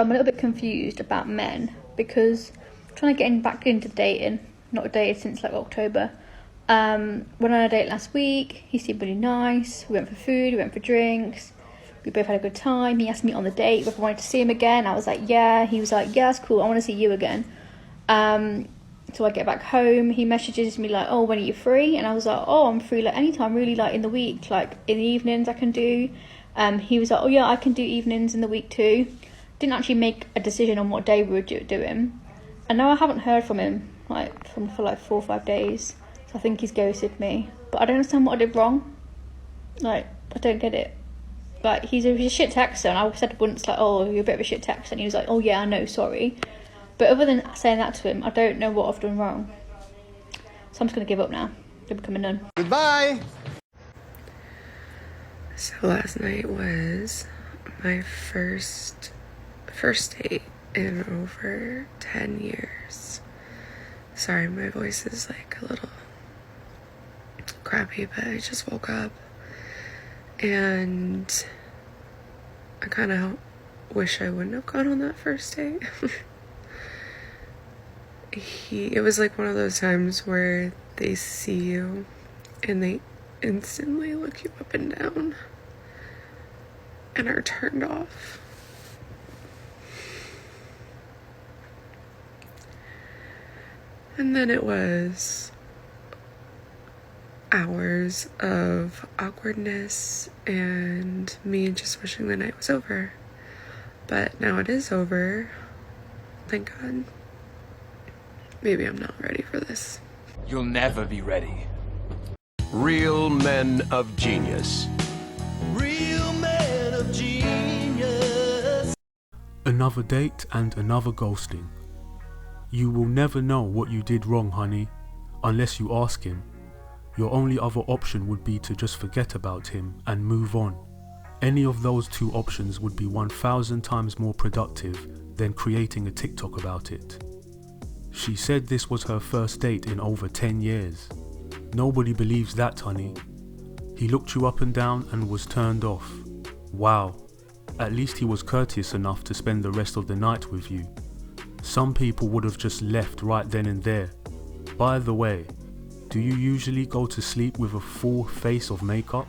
I'm a little bit confused about men because I'm trying to get back into dating. Not dated since like October. Went on a date last week. He seemed really nice. We went for food, we went for drinks. We both had a good time. He asked me on the date if I wanted to see him again. I was like, yeah. He was like, yeah, that's cool. I want to see you again. So I get back home. He messages me like, oh, when are you free? And I was like, oh, I'm free like anytime, really, like in the week, like in the evenings I can do. He was like, oh yeah, I can do evenings in the week too. Didn't actually make a decision on what day we were doing. And now I haven't heard from him for like 4 or 5 days. So I think he's ghosted me. But I don't understand what I did wrong. Like, I don't get it. Like, he's a shit texter, and I said once, like, oh, you're a bit of a shit texter, and he was like, oh yeah, I know, sorry. But other than saying that to him, I don't know what I've done wrong. So I'm just going to give up now. They're becoming none. Goodbye! So last night was my first date in over 10 years. Sorry, my voice is like a little crappy, but I just woke up. And I kind of wish I wouldn't have gone on that first date. It was like one of those times where they see you and they instantly look you up and down and are turned off. And then it was hours of awkwardness and me just wishing the night was over. But now it is over. Thank God. Maybe I'm not ready for this. You'll never be ready. Real men of genius. Real men of genius. Another date and another ghosting. You will never know what you did wrong, honey, unless you ask him. Your only other option would be to just forget about him and move on. Any of those two options would be 1,000 times more productive than creating a TikTok about it. She said this was her first date in over 10 years. Nobody believes that, honey. He looked you up and down and was turned off. Wow. At least he was courteous enough to spend the rest of the night with you. Some people would have just left right then and there. By the way, do you usually go to sleep with a full face of makeup?